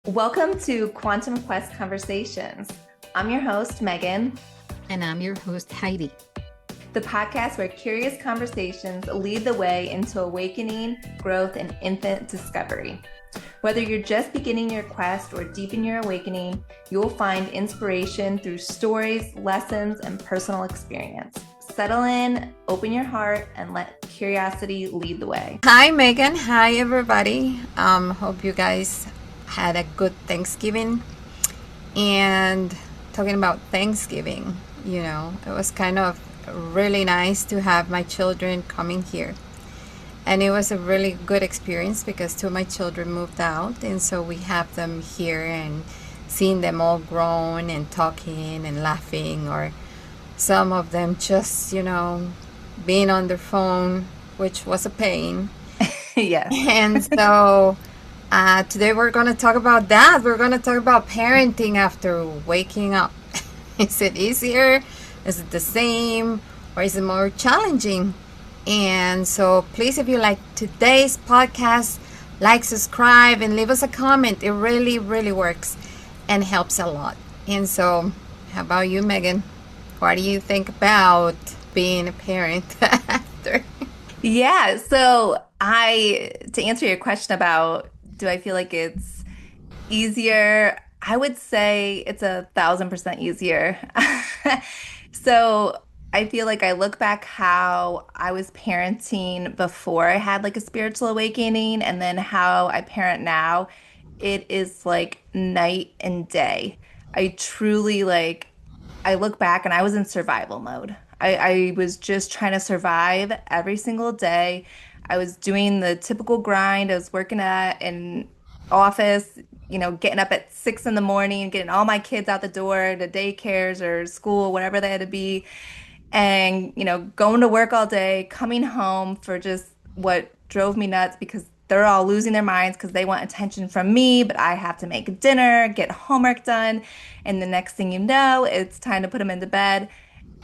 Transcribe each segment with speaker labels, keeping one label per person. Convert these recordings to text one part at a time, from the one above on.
Speaker 1: Welcome to Quantum Quest Conversations. I'm your host, Megan,
Speaker 2: And I'm your host, Heidi.
Speaker 1: the podcast where curious conversations lead the way into awakening, growth, and infinite discovery. Whether you're just beginning your quest or deep in your awakening, you'll find inspiration through stories, lessons, and personal experience. Settle in, open your heart, and let curiosity lead the way.
Speaker 2: Hi, Megan. Hi, everybody. Hope you guys had a good Thanksgiving. And talking about Thanksgiving, it was kind of really nice to have my children coming here. And it was a really good experience because two of my children moved out. And so we have them here and seeing them all grown and talking and laughing, or some of them just, being on their phone, which was a pain.
Speaker 1: Yes.
Speaker 2: And so today we're going to talk about that. We're going to talk about parenting after waking up. Is it easier? Is it the same? Or is it more challenging? And so please, if you like today's podcast, like, subscribe, and leave us a comment. It really, really works and helps a lot. And so how about you, Megan? What do you think about being a parent after?
Speaker 1: Yeah, so to answer your question about do I feel like it's easier, I would say it's 1,000% easier. So I feel like I look back how I was parenting before I had like a spiritual awakening and then how I parent now. It is like night and day. I truly I look back and I was in survival mode. I was just trying to survive every single day. I was doing the typical grind. I was working at an office, getting up at 6 in the morning, getting all my kids out the door to daycares or school, whatever they had to be, and, going to work all day, coming home for just what drove me nuts because they're all losing their minds because they want attention from me, but I have to make dinner, get homework done, and the next thing you know, it's time to put them into bed.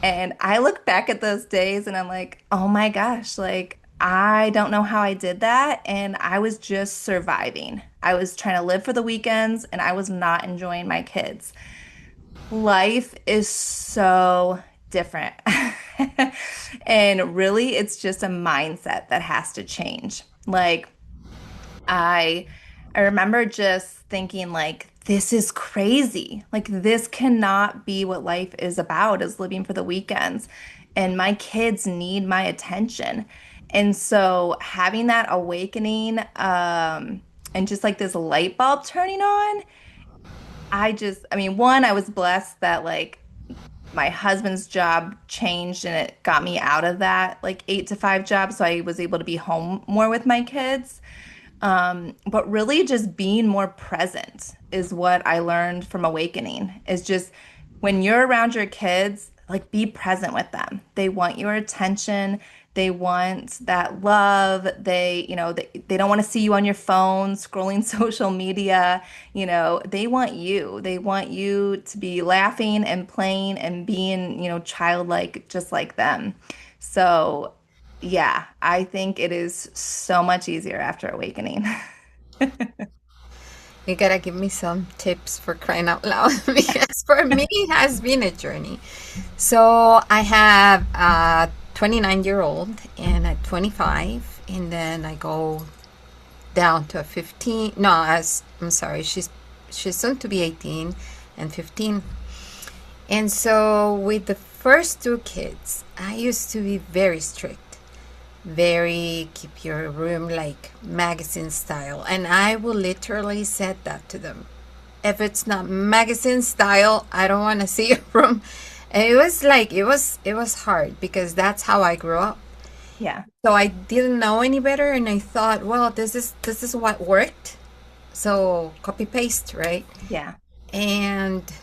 Speaker 1: And I look back at those days and I'm like, oh my gosh, like I don't know how I did that. And I was just surviving. I was trying to live for the weekends and I was not enjoying my kids. Life is so different. And really, it's just a mindset that has to change. Like I I remember just thinking like this is crazy. Like this cannot be what life is about is living for the weekends. And my kids need my attention. And so having that awakening and just like this light bulb turning on, I mean, one, I was blessed that like my husband's job changed and it got me out of that like 8 to 5 job. So I was able to be home more with my kids. But really just being more present is what I learned from awakening is just when you're around your kids, like be present with them. They want your attention. They want that love. They don't want to see you on your phone scrolling social media. They want you. They want you to be laughing and playing and being, childlike just like them. So yeah, I think it is so much easier after awakening.
Speaker 2: You gotta give me some tips for crying out loud because for me it has been a journey. So I have a 29-year-old and a 25, and then I go down to a 15. No, as I'm sorry, she's soon to be 18 and 15. And so with the first two kids, I used to be very strict, very keep your room like magazine style, and I will literally said that to them. If it's not magazine style, I don't want to see your room. And it was like it was hard because that's how I grew up.
Speaker 1: Yeah.
Speaker 2: So I didn't know any better, and I thought, well, this is what worked. So copy paste, right?
Speaker 1: Yeah.
Speaker 2: And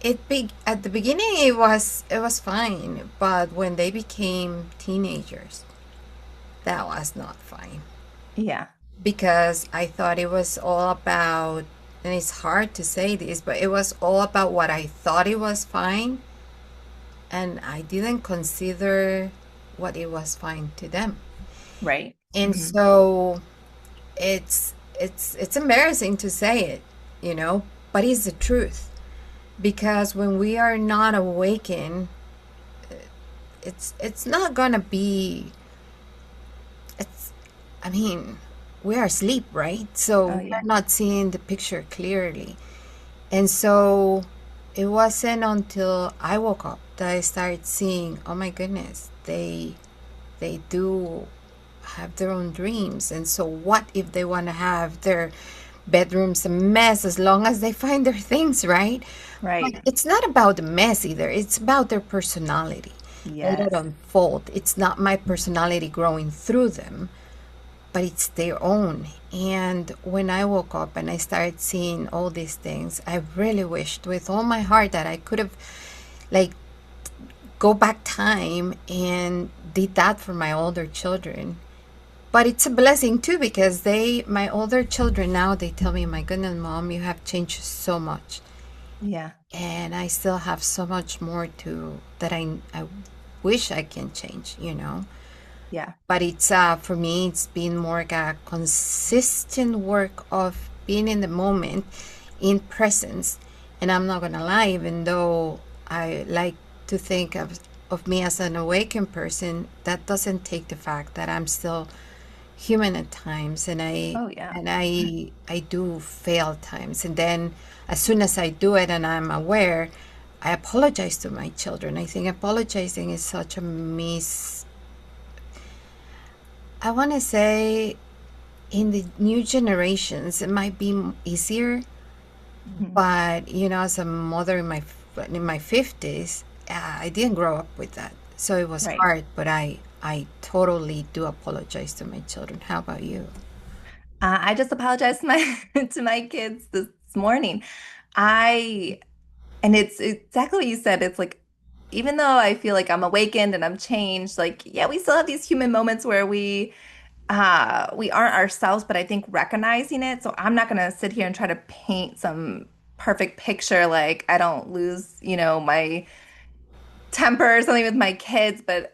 Speaker 2: at the beginning it was fine, but when they became teenagers, that was not fine
Speaker 1: Yeah.
Speaker 2: because I thought it was all about, and it's hard to say this, but it was all about what I thought it was fine, and I didn't consider what it was fine to them.
Speaker 1: Right.
Speaker 2: And
Speaker 1: Hmm.
Speaker 2: so it's it's embarrassing to say it, you know, but it's the truth. Because when we are not awakened, it's not gonna be. It's, I mean, we are asleep, right? So
Speaker 1: Oh
Speaker 2: we're
Speaker 1: yeah.
Speaker 2: not seeing the picture clearly. And so it wasn't until I woke up that I started seeing, oh my goodness, they do have their own dreams. And so what if they want to have their bedrooms a mess as long as they find their things, right? But
Speaker 1: Right.
Speaker 2: it's not about the mess either. It's about their personality. Let it
Speaker 1: Yes.
Speaker 2: unfold. It's not my personality growing through them, but it's their own. And when I woke up and I started seeing all these things, I really wished with all my heart that I could have like go back time and did that for my older children. But it's a blessing too because my older children now, they tell me, my goodness, mom, you have changed so much.
Speaker 1: Yeah.
Speaker 2: And I still have so much more to that I wish I can change, you know.
Speaker 1: Yeah.
Speaker 2: But it's for me it's been more like a consistent work of being in the moment, in presence. And I'm not gonna lie, even though I like to think of me as an awakened person, that doesn't take the fact that I'm still human at times, and
Speaker 1: Oh yeah.
Speaker 2: I do fail at times. And then as soon as I do it and I'm aware, I apologize to my children. I think apologizing is such a miss. I want to say in the new generations it might be easier,
Speaker 1: Mhm.
Speaker 2: but you know, as a mother in my 50s, I didn't grow up with that, so it was
Speaker 1: Right.
Speaker 2: hard. But I totally do apologize to my children. How about you?
Speaker 1: I just apologized to my to my kids this morning. I and it's exactly what you said. It's like even though I feel like I'm awakened and I'm changed, like yeah, we still have these human moments where we aren't ourselves, but I think recognizing it. So I'm not gonna sit here and try to paint some perfect picture like I don't lose, my temper or something with my kids, but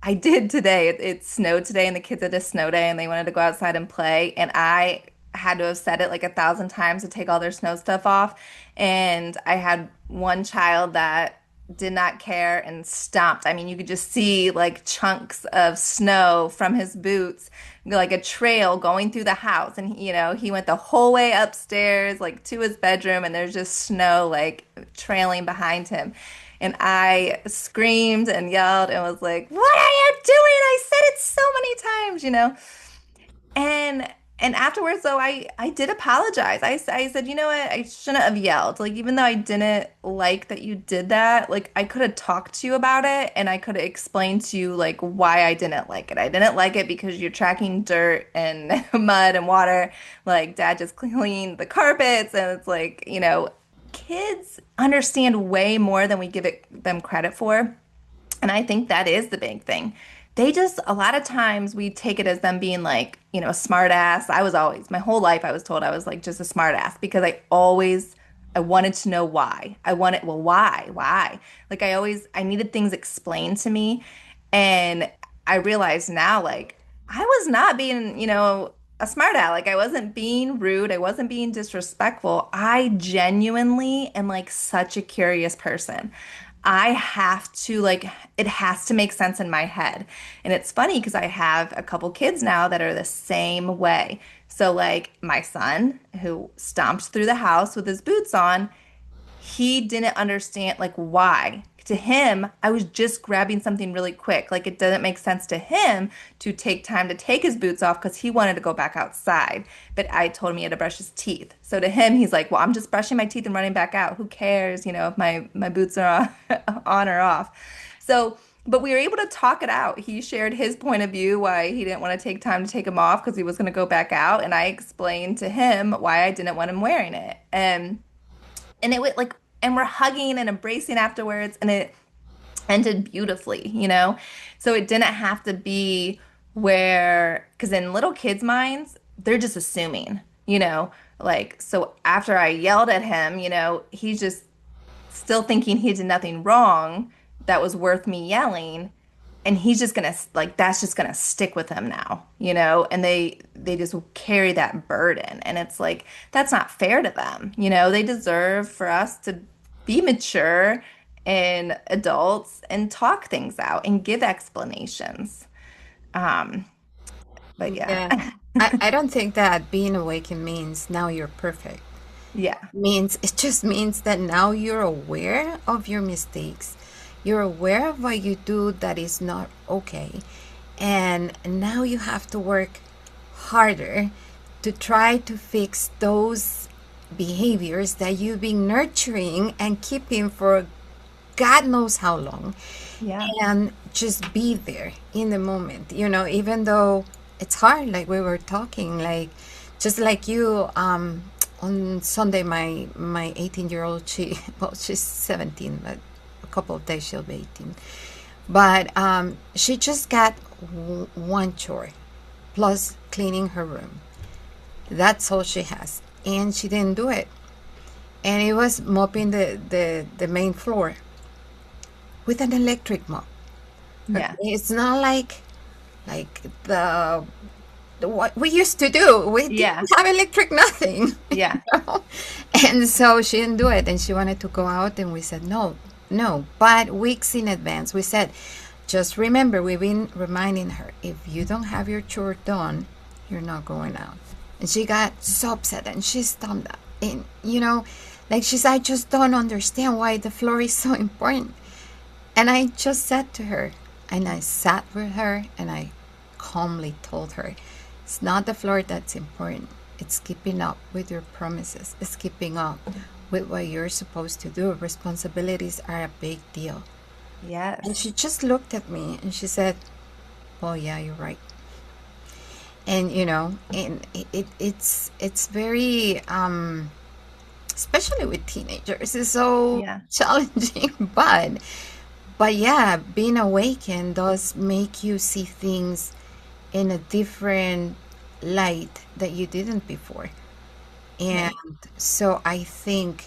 Speaker 1: I did today. It snowed today, and the kids had a snow day, and they wanted to go outside and play, and I had to have said it like 1,000 times to take all their snow stuff off, and I had one child that did not care and stomped. I mean, you could just see like chunks of snow from his boots, like a trail going through the house, and he went the whole way upstairs, like to his bedroom, and there's just snow like trailing behind him. And I screamed and yelled and was like, "What are you doing? I said it so many times." And and afterwards though I did apologize. I said, "You know what? I shouldn't have yelled. Like even though I didn't like that you did that, like I could have talked to you about it and I could have explained to you like why I didn't like it. I didn't like it because you're tracking dirt and mud and water. Like dad just cleaned the carpets and it's like, kids understand way more than we give them credit for. And I think that is the big thing. They just, a lot of times we take it as them being like, a smart ass. I was always, my whole life, I was told I was like just a smart ass because I wanted to know why. Well, why? Why? Like I needed things explained to me. And I realize now, like, I was not being, a smart aleck. Like I wasn't being rude. I wasn't being disrespectful. I genuinely am like such a curious person. I have to like it has to make sense in my head. And it's funny because I have a couple kids now that are the same way. So like my son who stomped through the house with his boots on, he didn't understand like why. To him, I was just grabbing something really quick. Like it doesn't make sense to him to take time to take his boots off because he wanted to go back outside. But I told him he had to brush his teeth. So to him, he's like, "Well, I'm just brushing my teeth and running back out. Who cares, if my boots are on or off." So, but we were able to talk it out. He shared his point of view why he didn't want to take time to take them off because he was going to go back out, and I explained to him why I didn't want him wearing it. And it was like, and we're hugging and embracing afterwards, and it ended beautifully. So it didn't have to be where, because in little kids' minds, they're just assuming, like, so after I yelled at him, he's just still thinking he did nothing wrong that was worth me yelling. and he's just gonna like that's just gonna stick with him now, and they just carry that burden, and it's like that's not fair to them, they deserve for us to be mature and adults and talk things out and give explanations. um but yeah.
Speaker 2: Yeah. I don't think that being awakened means now you're perfect.
Speaker 1: Yeah,
Speaker 2: Means it just means that now you're aware of your mistakes. You're aware of what you do that is not okay. And now you have to work harder to try to fix those behaviors that you've been nurturing and keeping for God knows how long,
Speaker 1: yeah,
Speaker 2: and just be there in the moment, even though it's hard, like we were talking, like just like you, on Sunday, my 18-year-old, she, well, she's 17, but a couple of days she'll be 18, but she just got one chore plus cleaning her room. That's all she has, and she didn't do it, and it was mopping the main floor with an electric mop. Okay,
Speaker 1: yeah,
Speaker 2: it's not like the what we used to do. We didn't
Speaker 1: yeah,
Speaker 2: have electric nothing.
Speaker 1: yeah,
Speaker 2: know? And so she didn't do it, and she wanted to go out, and we said no, no. But weeks in advance, we said, just remember, we've been reminding her, if you don't have your chore done, you're not going out. And she got so upset, and she stomped up, and like she said, I just don't understand why the floor is so important. And I just said to her, and I sat with her, and I calmly told her, it's not the floor that's important. It's keeping up with your promises. It's keeping up with what you're supposed to do. Responsibilities are a big deal. And
Speaker 1: yes,
Speaker 2: she just looked at me and she said, well, yeah, you're right. And and it's very especially with teenagers, it's so
Speaker 1: yeah,
Speaker 2: challenging. But yeah, being awakened does make you see things in a different light that you didn't before. And
Speaker 1: right,
Speaker 2: so I think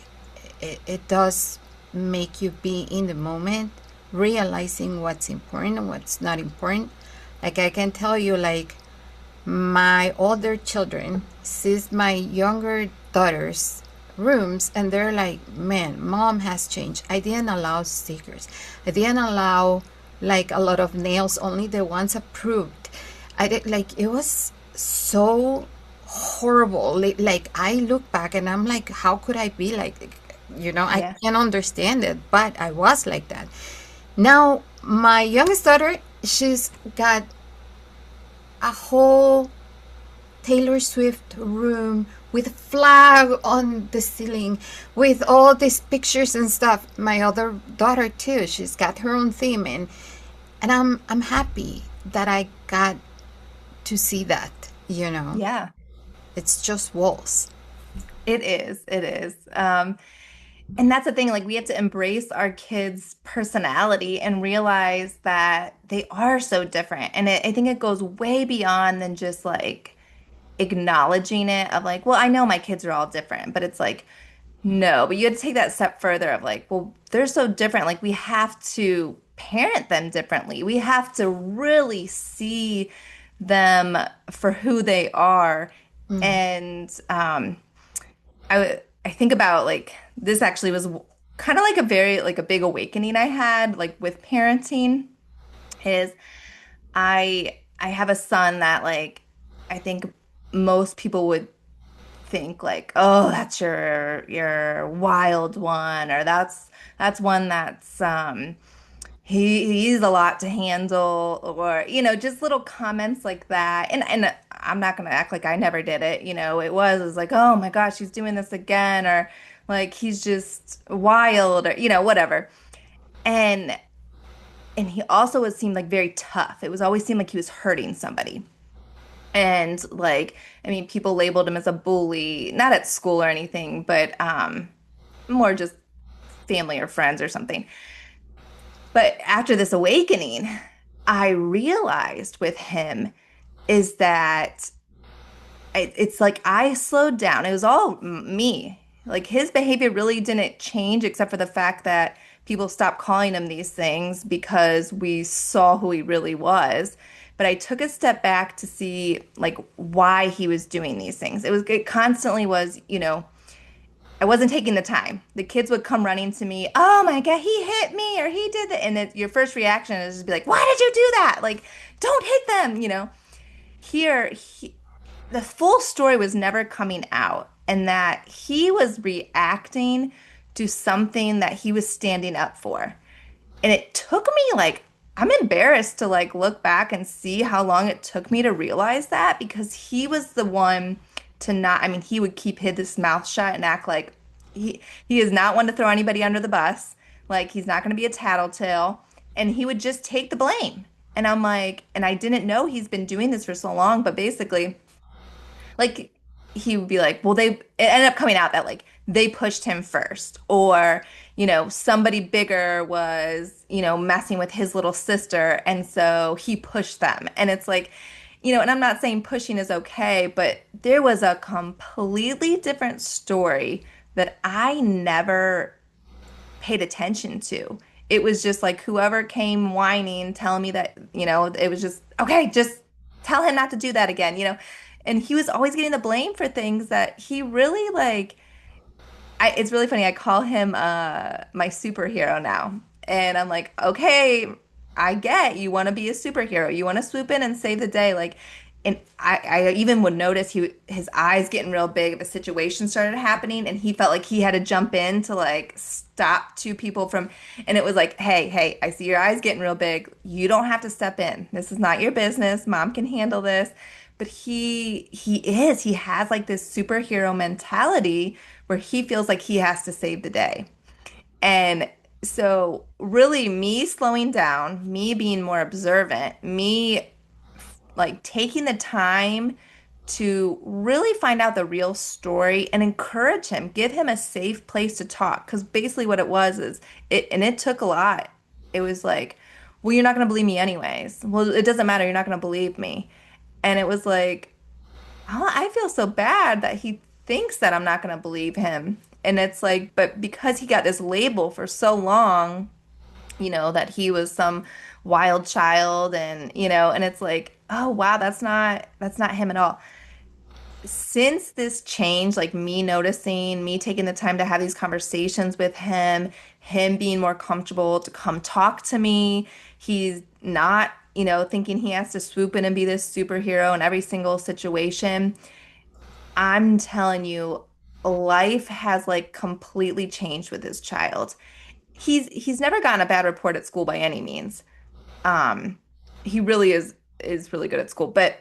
Speaker 2: it does make you be in the moment, realizing what's important and what's not important. Like I can tell you, like my older children sees my younger daughter's rooms, and they're like, man, mom has changed. I didn't allow stickers. I didn't allow like a lot of nails, only the ones approved. I did, like, it was so horrible. Like I look back and I'm like, how could I be like, I
Speaker 1: yeah,
Speaker 2: can't understand it, but I was like that. Now my youngest daughter, she's got a whole Taylor Swift room with a flag on the ceiling with all these pictures and stuff. My other daughter too, she's got her own theme, and I'm happy that I got to see that.
Speaker 1: yeah.
Speaker 2: It's just walls.
Speaker 1: It is. It is. And that's the thing, like we have to embrace our kids' personality and realize that they are so different. And I think it goes way beyond than just like acknowledging it of like, well, I know my kids are all different, but it's like, no, but you have to take that step further of like, well, they're so different. Like we have to parent them differently. We have to really see them for who they are.
Speaker 2: Mm.
Speaker 1: And I think about like this actually was kind of like a very like a big awakening I had like with parenting is I have a son that like I think most people would think like, oh, that's your wild one, or that's one that's he's a lot to handle, or just little comments like that. And I'm not gonna act like I never did it. It was like, oh my gosh, he's doing this again, or like he's just wild, or whatever. And and he also would seem like very tough. It was always seemed like he was hurting somebody. And like, I mean, people labeled him as a bully, not at school or anything, but more just family or friends or something. But after this awakening, I realized with him is that it's like I slowed down. It was all me. Like his behavior really didn't change except for the fact that people stopped calling him these things because we saw who he really was. But I took a step back to see like why he was doing these things. It constantly was, I wasn't taking the time. The kids would come running to me, "Oh my God, he hit me or he did that." And your first reaction is just be like, "Why did you do that?" Like, don't hit them. Here, the full story was never coming out, and that he was reacting to something that he was standing up for. And it took me like, I'm embarrassed to like look back and see how long it took me to realize that because he was the one to not, I mean, he would keep his mouth shut and act like he is not one to throw anybody under the bus. Like he's not going to be a tattletale. And he would just take the blame. And I'm like, and I didn't know he's been doing this for so long, but basically, like he would be like, well, it ended up coming out that like they pushed him first, or somebody bigger was messing with his little sister, and so he pushed them. And it's like, and I'm not saying pushing is okay, but there was a completely different story that I never paid attention to. It was just like whoever came whining, telling me that, it was just, okay, just tell him not to do that again. And he was always getting the blame for things that he really like. It's really funny. I call him my superhero now. And I'm like, okay, I get you want to be a superhero. You want to swoop in and save the day. Like, and I even would notice his eyes getting real big if a situation started happening, and he felt like he had to jump in to like stop two people from, and it was like, hey, hey, I see your eyes getting real big. You don't have to step in. This is not your business. Mom can handle this. But he has like this superhero mentality where he feels like he has to save the day. And so, really, me slowing down, me being more observant, me like taking the time to really find out the real story and encourage him, give him a safe place to talk. Because basically, what it was is and it took a lot. It was like, well, you're not going to believe me anyways. Well, it doesn't matter. You're not going to believe me. And it was like, oh, I feel so bad that he thinks that I'm not going to believe him. And it's like, but because he got this label for so long, that he was some wild child, and it's like, oh wow, that's not him at all. Since this change, like me noticing, me taking the time to have these conversations with him being more comfortable to come talk to me, he's not, thinking he has to swoop in and be this superhero in every single situation. I'm telling you, life has like completely changed with this child. He's never gotten a bad report at school by any means. Um, he really is really good at school, but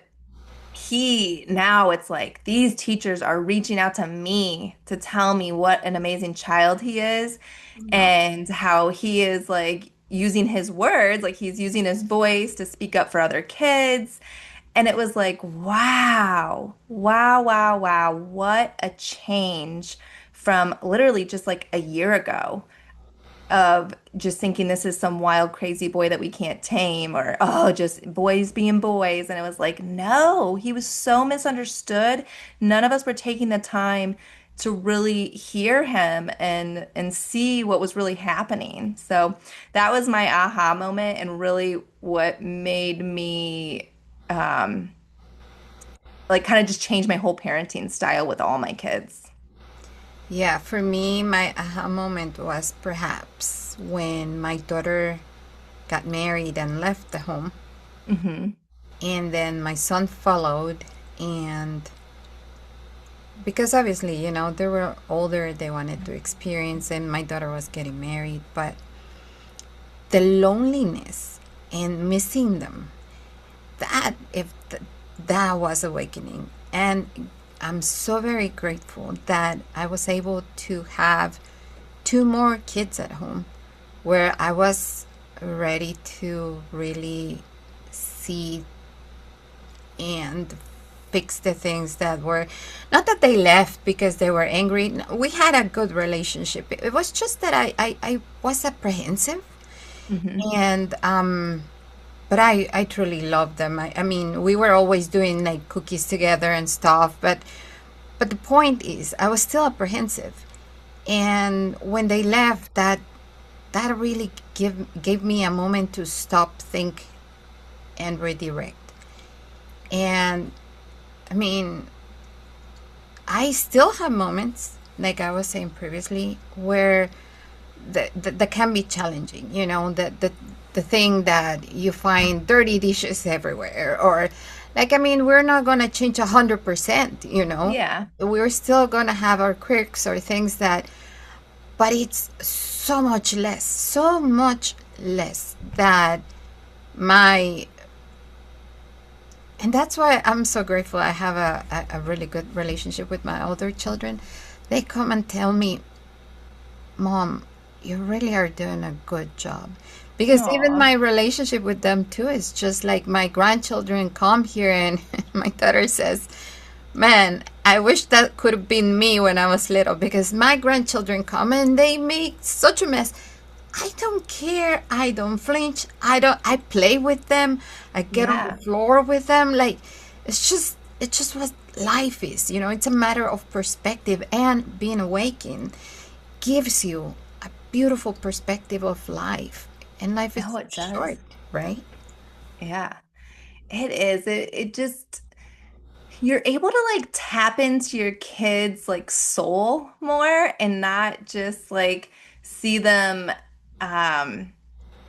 Speaker 1: he now it's like these teachers are reaching out to me to tell me what an amazing child he is
Speaker 2: Yeah.
Speaker 1: and how he is like using his words, like he's using his voice to speak up for other kids. And it was like, wow, wow, wow, wow, what a change from literally just like a year ago of just thinking this is some wild, crazy boy that we can't tame, or oh, just boys being boys. And it was like, no, he was so misunderstood. None of us were taking the time to really hear him and see what was really happening. So that was my aha moment and really what made me like kind of just change my whole parenting style with all my kids.
Speaker 2: Yeah, for me, my aha moment was perhaps when my daughter got married and left the home,
Speaker 1: Hmm.
Speaker 2: and then my son followed. And because obviously, they were older, they wanted to experience, and my daughter was getting married, but the loneliness and missing them, that if th- that was awakening. And I'm so very grateful that I was able to have two more kids at home where I was ready to really see and fix the things that were not that they left because they were angry. No, we had a good relationship. It was just that I was apprehensive.
Speaker 1: Hmm.
Speaker 2: And but I truly loved them. I mean, we were always doing like cookies together and stuff, but the point is I was still apprehensive. And when they left, that that really gave me a moment to stop, think, and redirect. And I mean, I still have moments, like I was saying previously, where that can be challenging. You know, the thing that you find dirty dishes everywhere, or like, I mean, we're not gonna change 100%. You know,
Speaker 1: Yeah.
Speaker 2: we're still gonna have our quirks or things that, but it's so much less that my and that's why I'm so grateful I have a really good relationship with my older children. They come and tell me, Mom, you really are doing a good job. Because even
Speaker 1: Aw.
Speaker 2: my relationship with them too is just like my grandchildren come here and my daughter says, Man, I wish that could have been me when I was little because my grandchildren come and they make such a mess. I don't care. I don't flinch. I play with them. I get on the
Speaker 1: Yeah.
Speaker 2: floor with them. Like it's just what life is, you know. It's a matter of perspective, and being awakened gives you a beautiful perspective of life. And life is
Speaker 1: Oh,
Speaker 2: so
Speaker 1: it does.
Speaker 2: short, right?
Speaker 1: Yeah. It is. It just you're able to like tap into your kids like soul more and not just like see them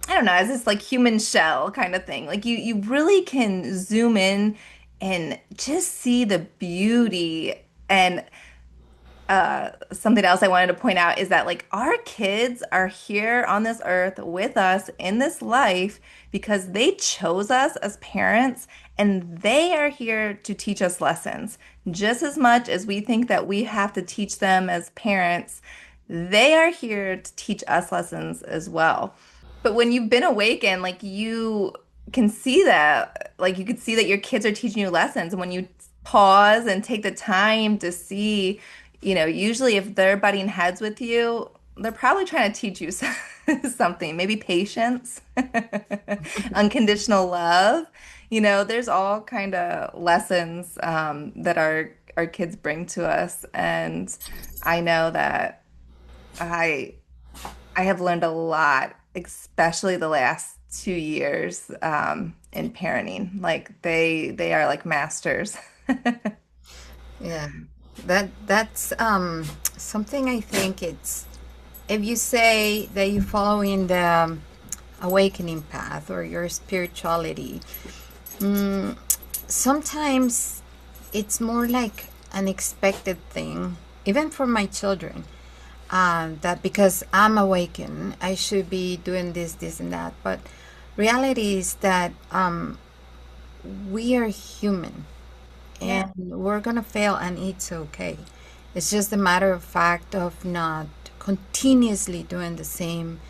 Speaker 1: I don't know, as this like human shell kind of thing. Like you really can zoom in and just see the beauty and something else I wanted to point out is that like our kids are here on this earth with us in this life because they chose us as parents and they are here to teach us lessons. Just as much as we think that we have to teach them as parents, they are here to teach us lessons as well. But when you've been awakened, like you can see that, like you can see that your kids are teaching you lessons. And when you pause and take the time to see, usually if they're butting heads with you, they're probably trying to teach you something, maybe patience, unconditional love. There's all kind of lessons that our kids bring to us, and I know that I I have learned a lot, especially the last 2 years in parenting. Like they are like masters.
Speaker 2: Yeah. That's something I think it's if you say that you're following the awakening path or your spirituality, mm, sometimes it's more like an expected thing, even for my children. That because I'm awakened, I should be doing this, and that. But reality is that we are human and
Speaker 1: Yeah.
Speaker 2: we're gonna fail, and it's okay. It's just a matter of fact of not continuously doing the same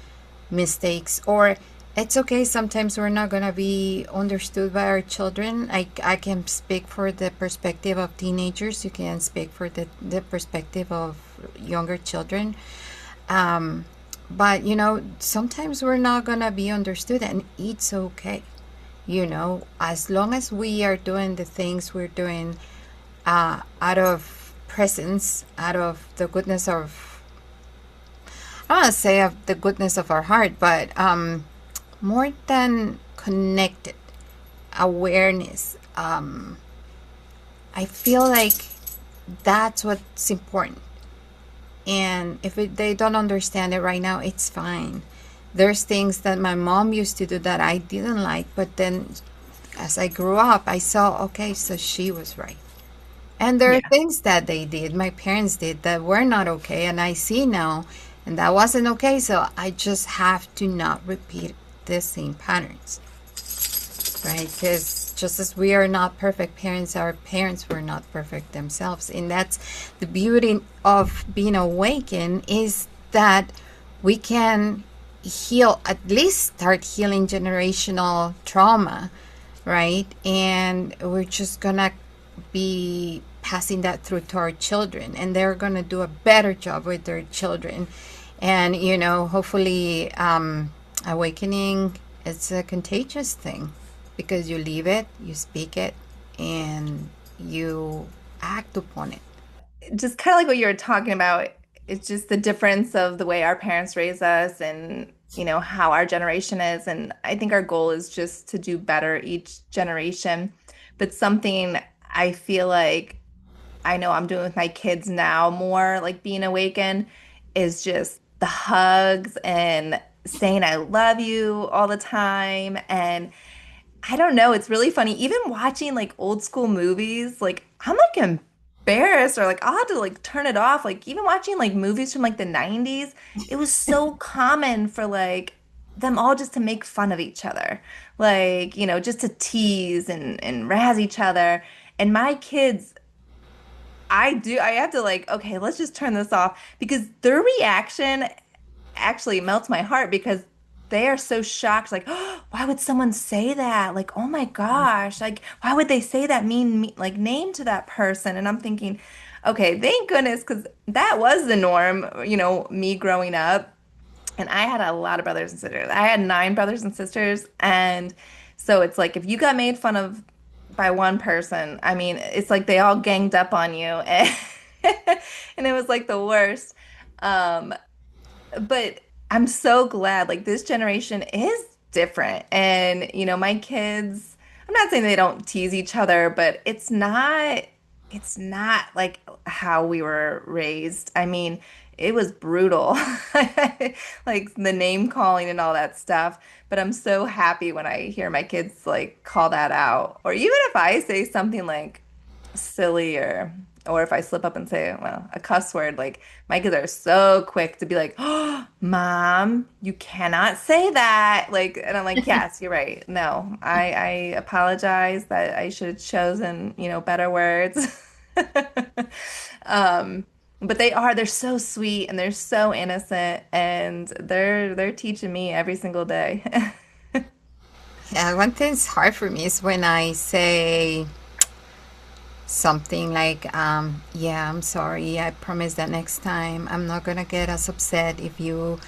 Speaker 2: mistakes, or it's okay sometimes we're not gonna be understood by our children. I can speak for the perspective of teenagers, you can speak for the perspective of younger children. um, but sometimes we're not gonna be understood, and it's okay. As long as we are doing the things we're doing out of presence, out of the goodness of, I want to say of the goodness of our heart, but more than connected awareness. I feel like that's what's important. And if they don't understand it right now, it's fine. There's things that my mom used to do that I didn't like, but then as I grew up, I saw, okay, so she was right. And there are
Speaker 1: Yeah.
Speaker 2: things that they did, my parents did, that were not okay, and I see now, and that wasn't okay. So I just have to not repeat the same patterns, right? Because just as we are not perfect parents, our parents were not perfect themselves. And that's the beauty of being awakened, is that we can heal, at least start healing generational trauma, right? And we're just gonna be passing that through to our children, and they're gonna do a better job with their children. And hopefully, awakening, it's a contagious thing because you live it, you speak it, and you act upon it.
Speaker 1: Just kind of like what you were talking about. It's just the difference of the way our parents raised us and how our generation is. And I think our goal is just to do better each generation. But something I feel like I know I'm doing with my kids now more, like being awakened, is just the hugs and saying I love you all the time. And I don't know, it's really funny. Even watching like old school movies, like I'm like embarrassed or like I'll have to like turn it off. Like even watching like movies from like the 90s, it was so common for like them all just to make fun of each other. Like, just to tease and razz each other. And my kids, I have to like, okay, let's just turn this off because their reaction actually melts my heart because they are so shocked. Like, oh, why would someone say that? Like, oh my gosh, like, why would they say that like name to that person? And I'm thinking, okay, thank goodness, because that was the norm, me growing up. And I had a lot of brothers and sisters. I had nine brothers and sisters. And so it's like if you got made fun of by one person, I mean, it's like they all ganged up on you. And it was like the worst. Um, but I'm so glad like this generation is different. And, my kids, I'm not saying they don't tease each other, but it's not like how we were raised. I mean, it was brutal. Like the name calling and all that stuff. But I'm so happy when I hear my kids like call that out. Or even if I say something like silly or if I slip up and say, well, a cuss word, like my kids are so quick to be like, "Oh, Mom, you cannot say that." Like, and I'm like, "Yes, you're right. No, I apologize that I should have chosen, better words." Um, but they're so sweet and they're so innocent and they're teaching me every single day.
Speaker 2: Yeah, one thing's hard for me is when I say something like, yeah, I'm sorry. I promise that next time I'm not gonna get as upset if you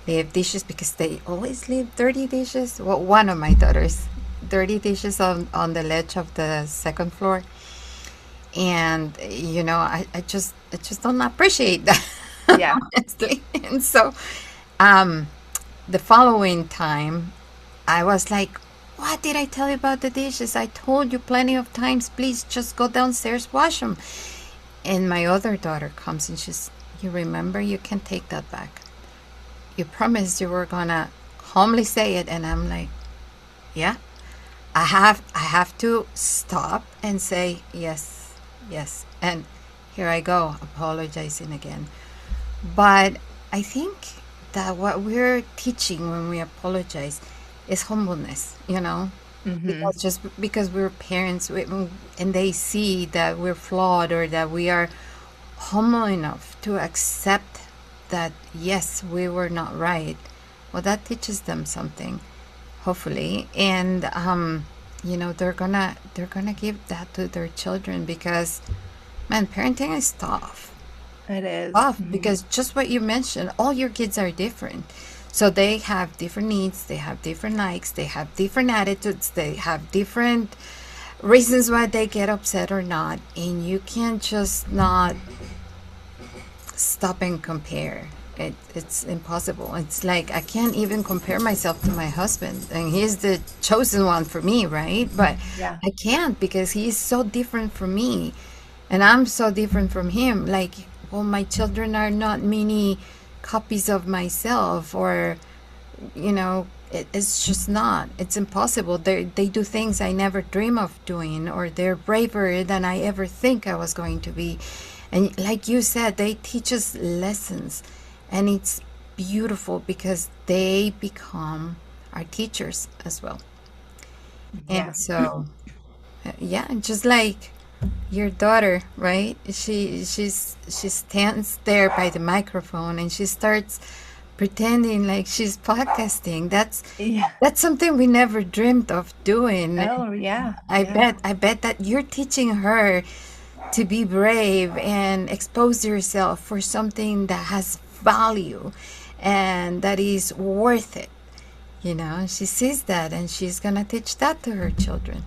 Speaker 2: leave dishes because they always leave dirty dishes. Well, one of my daughters, dirty dishes on the ledge of the second floor. And I just don't appreciate that,
Speaker 1: Yeah.
Speaker 2: honestly. And so um the following time I was like, what did I tell you about the dishes? I told you plenty of times, please just go downstairs, wash them. And my other daughter comes and she's, you remember, you can take that back. You promised you were gonna humbly say it. And I'm like, yeah, I have to stop and say yes, yes. And here I go, apologizing again. But I think that what we're teaching when we apologize is humbleness,
Speaker 1: Hmm.
Speaker 2: because just because we're parents and they see that we're flawed or that we are humble enough to accept that yes, we were not right, well, that teaches them something, hopefully. And they're gonna give that to their children because, man, parenting is tough.
Speaker 1: It is.
Speaker 2: Tough
Speaker 1: Mhm.
Speaker 2: because just what you mentioned, all your kids are different. So they have different needs, they have different likes, they have different attitudes, they have different reasons why they get upset or not. And you can't just not stop and compare. It's impossible. It's like I can't even compare myself to my husband, and he's the chosen one for me, right? But
Speaker 1: Yeah.
Speaker 2: I can't because he's so different from me, and I'm so different from him. Like, well, my children are not mini copies of myself, or it's just not. It's impossible. They do things I never dream of doing, or they're braver than I ever think I was going to be. And like you said, they teach us lessons, and it's beautiful because they become our teachers as well. And
Speaker 1: Yeah.
Speaker 2: so, yeah, just like your daughter, right? She stands there by the microphone and she starts pretending like she's podcasting.
Speaker 1: Yeah.
Speaker 2: That's something we never dreamed of doing.
Speaker 1: Oh, yeah.
Speaker 2: I
Speaker 1: Yeah.
Speaker 2: bet I bet that you're teaching her to be brave and expose yourself for something that has value and that is worth it. She sees that and she's gonna teach that to her children.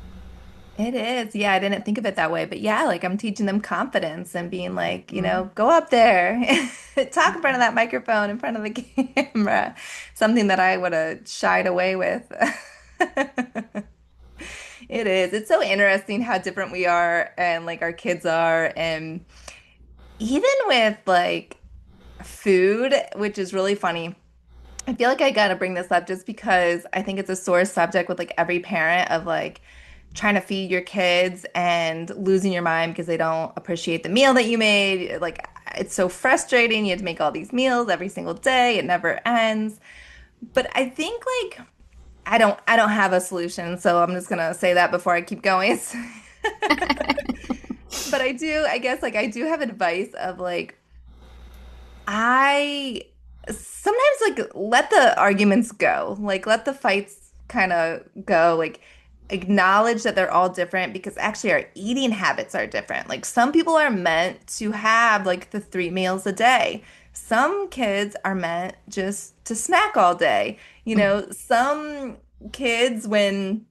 Speaker 1: It is. Yeah, I didn't think of it that way. But yeah, like I'm teaching them confidence and being like,
Speaker 2: Mhm.
Speaker 1: go up there, talk in front of that microphone, in front of the camera, something that I would have shied away with. It is. It's so interesting how different we are and like our kids are. And even with like food, which is really funny. I feel like I gotta bring this up just because I think it's a sore subject with like every parent of like trying to feed your kids and losing your mind because they don't appreciate the meal that you made. Like it's so frustrating. You have to make all these meals every single day. It never ends. But I think like I don't have a solution, so I'm just gonna say that before I keep going. But I guess like I do have advice of like I sometimes like let the arguments go, like let the fights kind of go, like acknowledge that they're all different because actually our eating habits are different. Like some people are meant to have like the 3 meals a day. Some kids are meant just to snack all day. Some kids when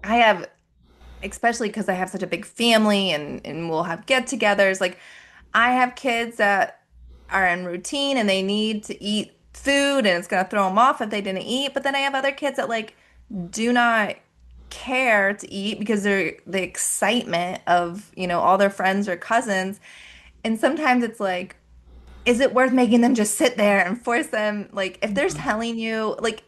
Speaker 1: I have especially because I have such a big family and we'll have get-togethers. Like I have kids that are in routine and they need to eat food and it's gonna throw them off if they didn't eat. But then I have other kids that like do not care to eat because they're the excitement of, all their friends or cousins. And sometimes it's like, is it worth making them just sit there and force them? Like if they're telling you, like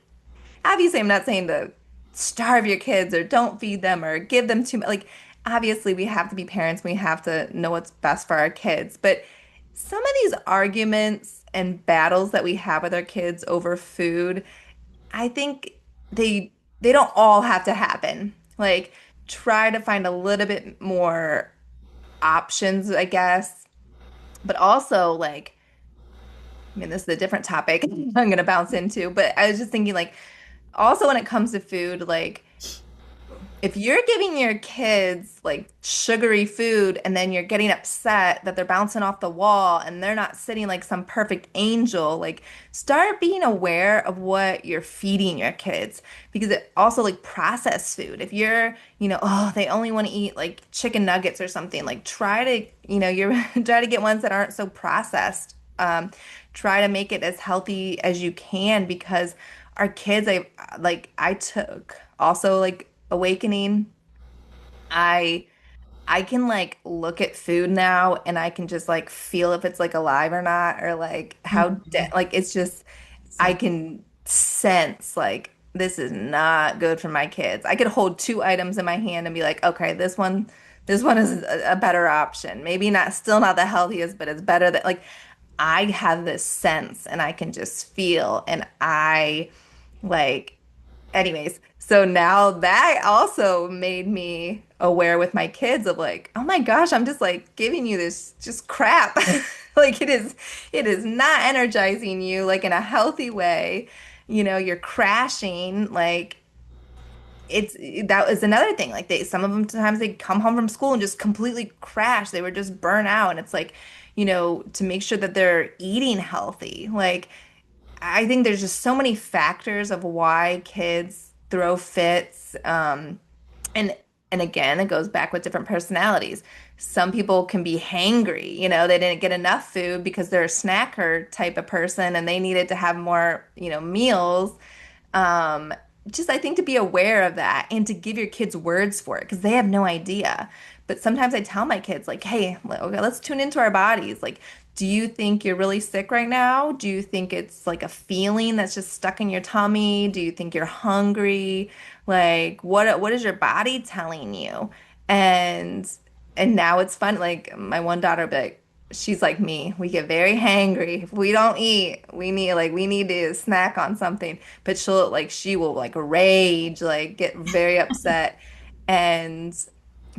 Speaker 1: obviously I'm not saying to starve your kids or don't feed them or give them too much. Like obviously we have to be parents, we have to know what's best for our kids. But some of these arguments and battles that we have with our kids over food, I think they don't all have to happen. Like try to find a little bit more options, I guess. But also like I mean, this is a different topic I'm gonna bounce into, but I was just thinking like also when it comes to food, like if you're giving your kids like sugary food and then you're getting upset that they're bouncing off the wall and they're not sitting like some perfect angel, like start being aware of what you're feeding your kids because it also like processed food. If you're, oh, they only want to eat like chicken nuggets or something, like try to, you're try to get ones that aren't so processed. Try to make it as healthy as you can because our kids, I took also like awakening. I I can like look at food now and I can just like feel if it's like alive or not or like how de
Speaker 2: Mhm.
Speaker 1: like it's just I
Speaker 2: So,
Speaker 1: can sense like this is not good for my kids. I could hold 2 items in my hand and be like, okay, this one is a better option. Maybe not still not the healthiest, but it's better that like I have this sense and I can just feel and I like anyways, so now that also made me aware with my kids of like, oh my gosh, I'm just like giving you this just crap. Like it is not energizing you like in a healthy way. You're crashing like it's that is another thing. Like some of them sometimes they come home from school and just completely crash. They were just burnt out and it's like, to make sure that they're eating healthy. Like I think there's just so many factors of why kids throw fits. And and again, it goes back with different personalities. Some people can be hangry, they didn't get enough food because they're a snacker type of person and they needed to have more, meals. Um, just I think to be aware of that and to give your kids words for it because they have no idea. But sometimes I tell my kids like, "Hey, okay, let's tune into our bodies. Like, do you think you're really sick right now? Do you think it's like a feeling that's just stuck in your tummy? Do you think you're hungry? Like, what is your body telling you?" And and now it's fun. Like my one daughter, will be like, she's like me. We get very hangry. If we don't eat, we need to snack on something. But she will like rage, like get very upset. And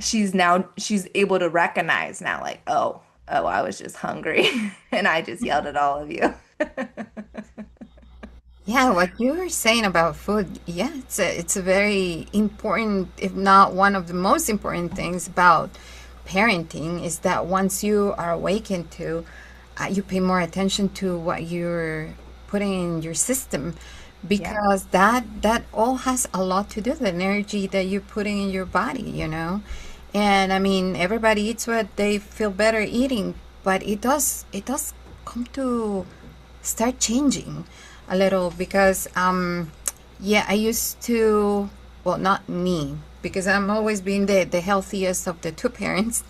Speaker 1: she's able to recognize now, like, oh, I was just hungry and I just yelled at all of you.
Speaker 2: yeah, what you were saying about food, yeah, it's a very important, if not one of the most important things about parenting is that once you are awakened to, you pay more attention to what you're putting in your system
Speaker 1: Yeah.
Speaker 2: because that all has a lot to do with the energy that you're putting in your body, and I mean everybody eats what they feel better eating, but it does come to start changing a little because yeah, I used to, well, not me, because I'm always being the healthiest of the two parents.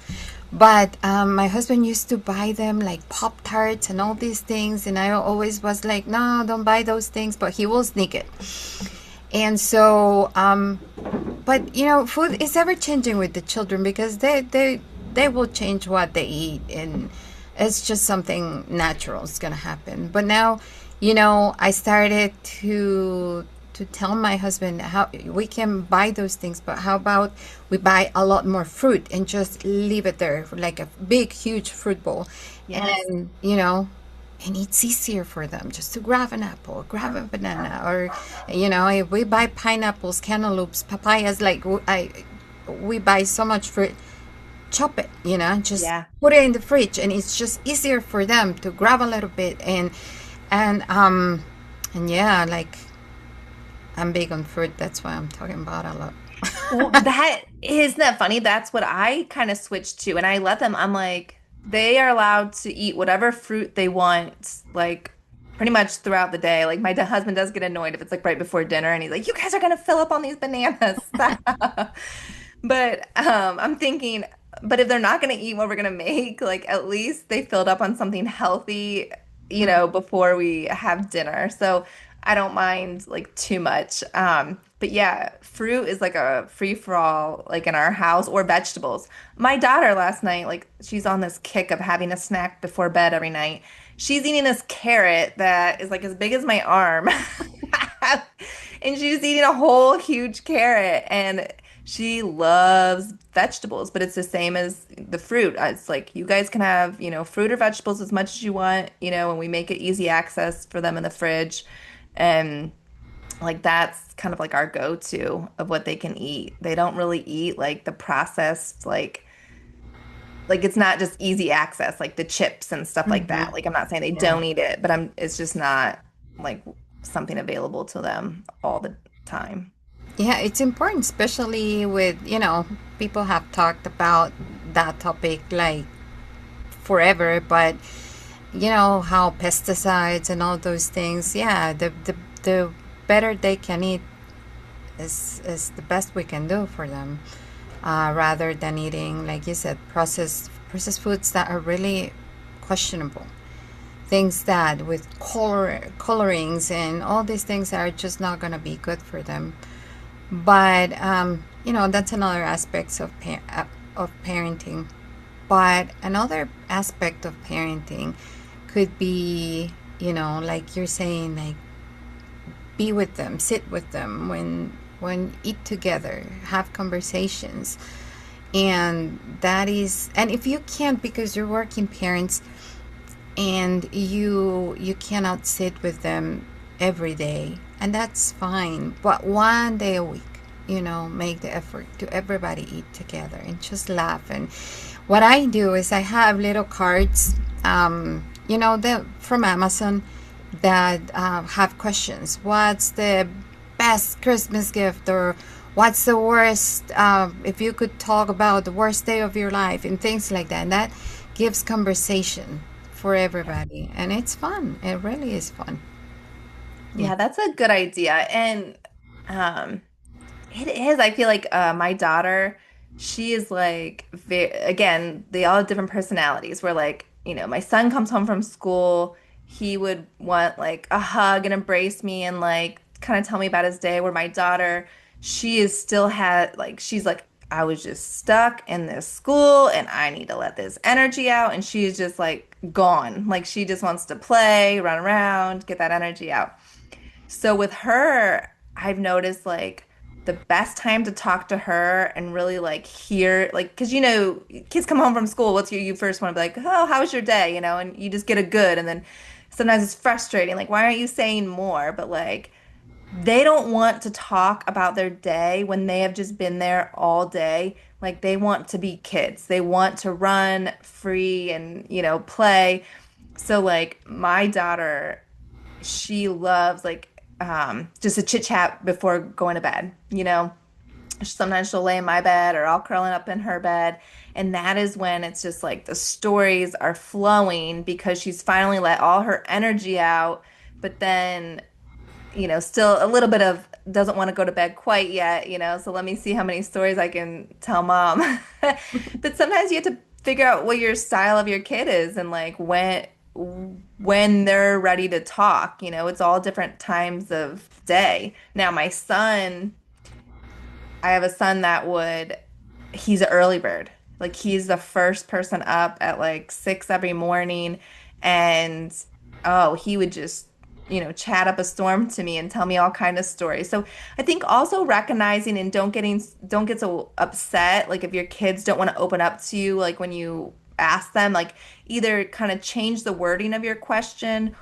Speaker 2: But my husband used to buy them like Pop Tarts and all these things. And I always was like, no, don't buy those things. But he will sneak it. And so, but food is ever changing with the children because they will change what they eat. And it's just something natural is going to happen. But now, I started to tell my husband how we can buy those things, but how about we buy a lot more fruit and just leave it there like a big huge fruit bowl.
Speaker 1: Yes.
Speaker 2: And and it's easier for them just to grab an apple, grab a banana, or if we buy pineapples, cantaloupes, papayas, like we buy so much fruit, chop it, just
Speaker 1: Yeah.
Speaker 2: put it in the fridge, and it's just easier for them to grab a little bit. And yeah, like, I'm big on fruit. That's why I'm talking about a lot.
Speaker 1: Well, that isn't that funny? That's what I kind of switched to. And I let them, I'm like, they are allowed to eat whatever fruit they want, like pretty much throughout the day. Like my husband does get annoyed if it's like right before dinner and he's like, you guys are gonna fill up on these bananas. Stop. But I'm thinking, but if they're not gonna eat what we're gonna make, like at least they filled up on something healthy, before we have dinner. So I don't mind like too much. But yeah, fruit is like a free for all, like in our house, or vegetables. My daughter last night, like she's on this kick of having a snack before bed every night. She's eating this carrot that is like as big as my arm. And she's eating a whole huge carrot and she loves vegetables, but it's the same as the fruit. It's like you guys can have, fruit or vegetables as much as you want, and we make it easy access for them in the fridge. And like that's kind of like our go-to of what they can eat. They don't really eat like the processed like it's not just easy access like the chips and stuff like that.
Speaker 2: Mhm.
Speaker 1: Like I'm not saying they
Speaker 2: Yeah.
Speaker 1: don't eat it, but it's just not like something available to them all the time.
Speaker 2: Yeah, it's important, especially with, people have talked about that topic like forever, but how pesticides and all those things, yeah, the better they can eat is the best we can do for them, rather than eating, like you said, processed foods that are really questionable. Things that with colorings and all these things are just not going to be good for them. But that's another aspect of parenting. But another aspect of parenting could be, like you're saying, like, be with them, sit with them when eat together, have conversations. And if you can't because you're working parents, and you cannot sit with them every day, and that's fine, but one day a week, make the effort to everybody eat together and just laugh. And what I do is I have little cards, from Amazon, that have questions. What's the best Christmas gift? Or what's the worst, if you could talk about the worst day of your life, and things like that. And that gives conversation for everybody. And it's fun. It really is fun. Yeah.
Speaker 1: Yeah, that's a good idea. And um it is. I feel like my daughter, she is like again, they all have different personalities. Where like, my son comes home from school, he would want like a hug and embrace me and like kind of tell me about his day. Where my daughter, she is still had like she's like I was just stuck in this school and I need to let this energy out and she's just like gone. Like she just wants to play, run around, get that energy out. So with her, I've noticed like the best time to talk to her and really like hear like because kids come home from school, what's you first want to be like, oh, how was your day? And you just get a good and then sometimes it's frustrating, like why aren't you saying more? But like they don't want to talk about their day when they have just been there all day. Like they want to be kids. They want to run free and play. So like my daughter, she loves like just a chit chat before going to bed, you know? Sometimes she'll lay in my bed or I'll curling up in her bed. And that is when it's just like the stories are flowing because she's finally let all her energy out. But then, still a little bit of doesn't want to go to bed quite yet, so let me see how many stories I can tell mom. But sometimes you have to figure out what your style of your kid is and like when they're ready to talk, it's all different times of day. Now my son I have a son that he's an early bird. Like he's the first person up at like 6 every morning. And oh, he would just, chat up a storm to me and tell me all kind of stories. So I think also recognizing and don't get so upset. Like if your kids don't want to open up to you, like when you ask them, like either kind of change the wording of your question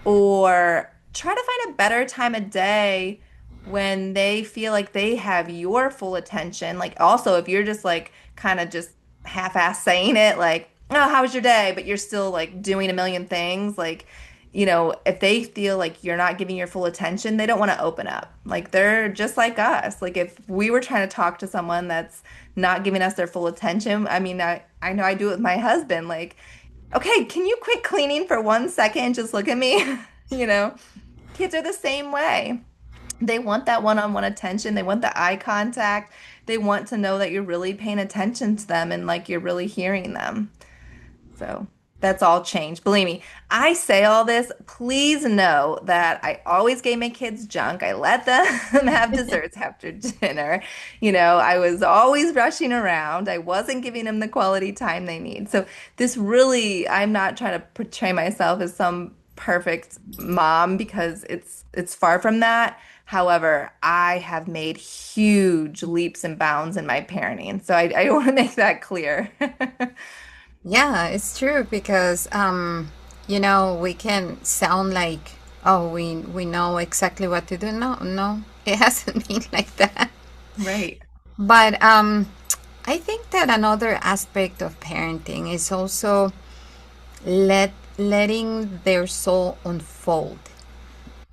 Speaker 1: or try to find a better time of day when they feel like they have your full attention. Like also if you're just like kind of just half-ass saying it like, "Oh, how was your day?" but you're still like doing a million things, like if they feel like you're not giving your full attention, they don't want to open up. Like they're just like us. Like if we were trying to talk to someone that's not giving us their full attention, I mean, I know I do it with my husband. Like, okay, can you quit cleaning for 1 second and just look at me? You know, kids are the same way. They want that one-on-one attention. They want the eye contact. They want to know that you're really paying attention to them and like you're really hearing them. So that's all changed. Believe me, I say all this. Please know that I always gave my kids junk. I let them have desserts after dinner. I was always rushing around. I wasn't giving them the quality time they need. So this really, I'm not trying to portray myself as some perfect mom because it's far from that. However, I have made huge leaps and bounds in my parenting. So I want to make that clear.
Speaker 2: Yeah, it's true because we can sound like, oh, we know exactly what to do. No, no, it hasn't been like that.
Speaker 1: Right.
Speaker 2: But I think that another aspect of parenting is also letting their soul unfold.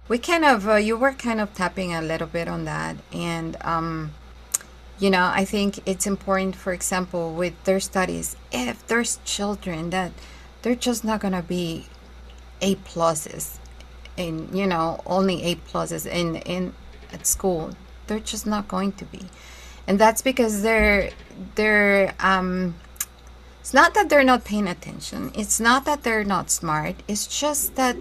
Speaker 2: We kind of you were kind of tapping a little bit on that, and I think it's important, for example, with their studies, if there's children that they're just not gonna be A pluses and only A pluses in at school, they're just not going to be, and that's because they're it's not that they're not paying attention. It's not that they're not smart. It's just that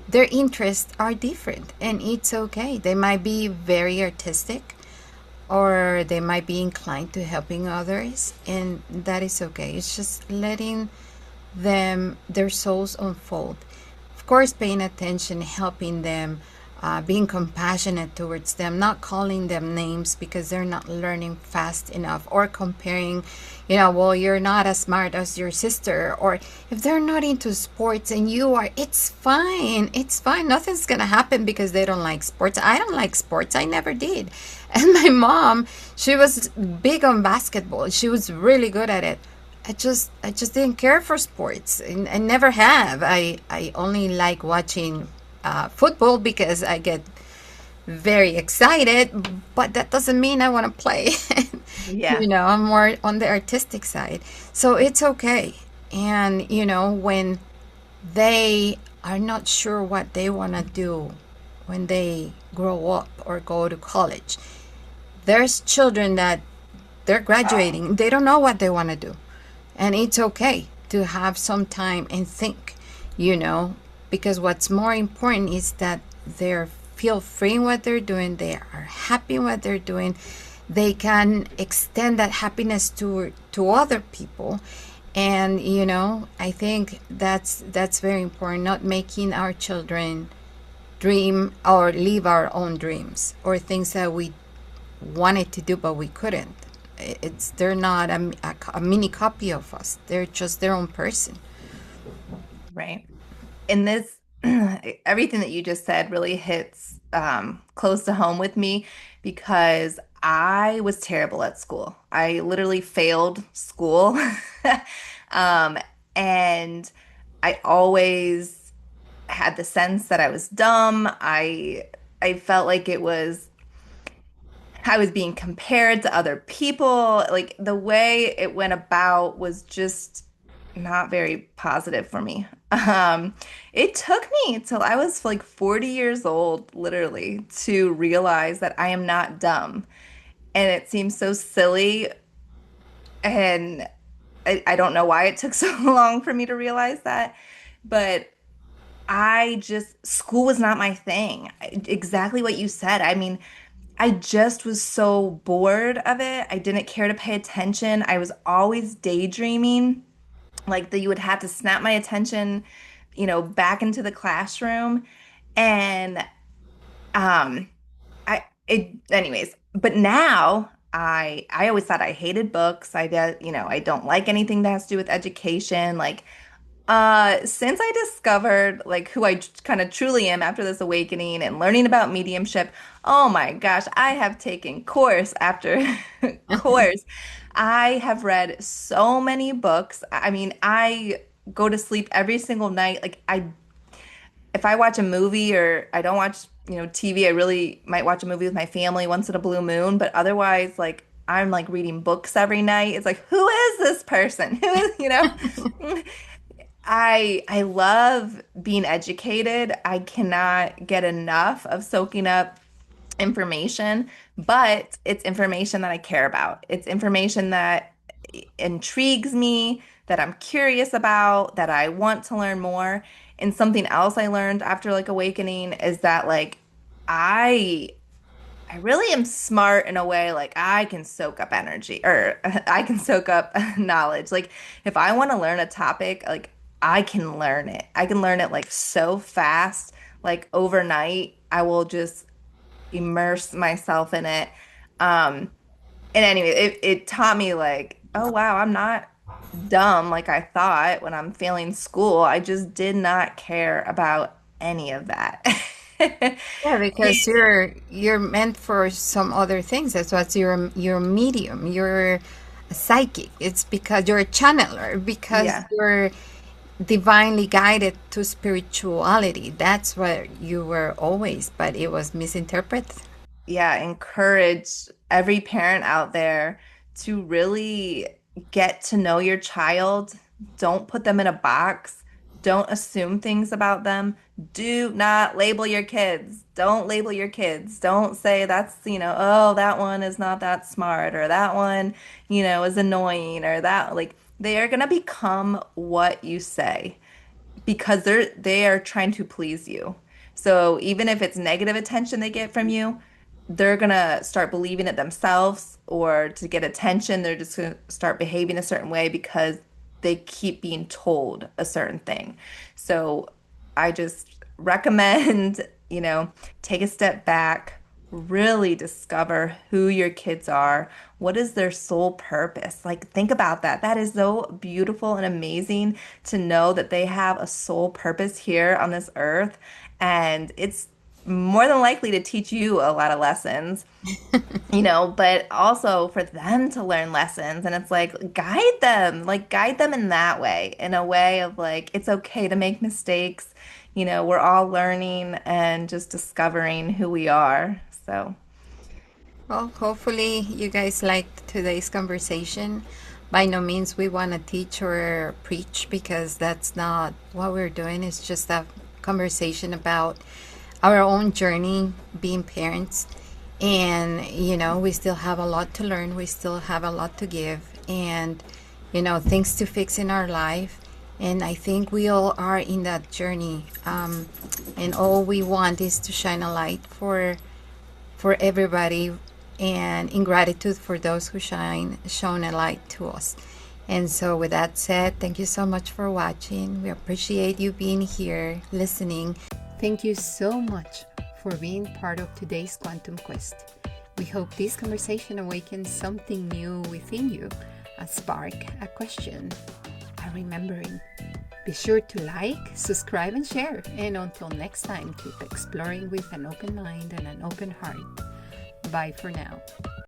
Speaker 2: their interests are different, and it's okay. They might be very artistic, or they might be inclined to helping others, and that is okay. It's just letting their souls unfold. Of course, paying attention, helping them, being compassionate towards them, not calling them names because they're not learning fast enough, or comparing, well, you're not as smart as your sister, or if they're not into sports and you are, it's fine. It's fine. Nothing's going to happen because they don't like sports. I don't like sports. I never did. And my mom, she was big on basketball. She was really good at it. I just didn't care for sports. And I never have. I only like watching football because I get very excited, but that doesn't mean I want to play.
Speaker 1: Yeah.
Speaker 2: I'm more on the artistic side. So it's okay. And, when they are not sure what they want to do when they grow up or go to college, there's children that they're graduating, they don't know what they want to do. And it's okay to have some time and think, you know, because what's more important is that they feel free in what they're doing, they are happy in what they're doing, they can extend that happiness to other people. And I think that's very important, not making our children dream or live our own dreams or things that we wanted to do but we couldn't. They're not a mini copy of us, they're just their own person.
Speaker 1: Right. And this, everything that you just said really hits close to home with me because I was terrible at school. I literally failed school. Um, and I always had the sense that I was dumb. I I felt like I was being compared to other people. Like the way it went about was just not very positive for me. It took me till I was like 40 years old, literally, to realize that I am not dumb. And it seems so silly. And I don't know why it took so long for me to realize that. But school was not my thing. Exactly what you said. I mean, I just was so bored of it. I didn't care to pay attention. I was always daydreaming, like that you would have to snap my attention, back into the classroom. And um anyways, but now I always thought I hated books. I don't like anything that has to do with education. Like since I discovered like who I kind of truly am after this awakening and learning about mediumship, oh my gosh, I have taken course after course. I have read so many books. I mean, I go to sleep every single night. If I watch a movie or I don't watch, TV, I really might watch a movie with my family once in a blue moon, but otherwise, like I'm like reading books every night. It's like, who is this person? Who is? I love being educated. I cannot get enough of soaking up information, but it's information that I care about. It's information that intrigues me, that I'm curious about, that I want to learn more. And something else I learned after like awakening is that like I I really am smart in a way, like I can soak up energy or I can soak up knowledge. Like if I want to learn a topic, like I can learn it. I can learn it like so fast, like overnight. I will just immerse myself in it. Um, and anyway, it taught me like, oh wow, I'm not dumb like I thought when I'm failing school. I just did not care about any of that.
Speaker 2: Yeah, because you're meant for some other things. That's what's your medium. You're a psychic. It's because you're a channeler, because
Speaker 1: Yeah.
Speaker 2: you're divinely guided to spirituality. That's what you were always, but it was misinterpreted.
Speaker 1: Yeah, encourage every parent out there to really get to know your child. Don't put them in a box. Don't assume things about them. Do not label your kids. Don't label your kids. Don't say that's, oh, that one is not that smart or that one, is annoying or that like they are going to become what you say because they are trying to please you. So even if it's negative attention they get from you, they're gonna start believing it themselves, or to get attention, they're just gonna start behaving a certain way because they keep being told a certain thing. So I just recommend, take a step back, really discover who your kids are. What is their sole purpose? Like, think about that. That is so beautiful and amazing to know that they have a sole purpose here on this earth. And it's more than likely to teach you a lot of lessons, but also for them to learn lessons. And it's like guide them in that way, in a way of like, it's okay to make mistakes. We're all learning and just discovering who we are. So,
Speaker 2: Well, hopefully you guys liked today's conversation. By no means we want to teach or preach, because that's not what we're doing. It's just a conversation about our own journey being parents. And, we still have a lot to learn. We still have a lot to give, and, things to fix in our life. And I think we all are in that journey. And all we want is to shine a light for everybody, and in gratitude for those who shown a light to us. And so with that said, thank you so much for watching. We appreciate you being here, listening. Thank you so much for being part of today's Quantum Quest. We hope this conversation awakens something new within you, a spark, a question, a remembering. Be sure to like, subscribe, and share. And until next time, keep exploring with an open mind and an open heart. Bye for now.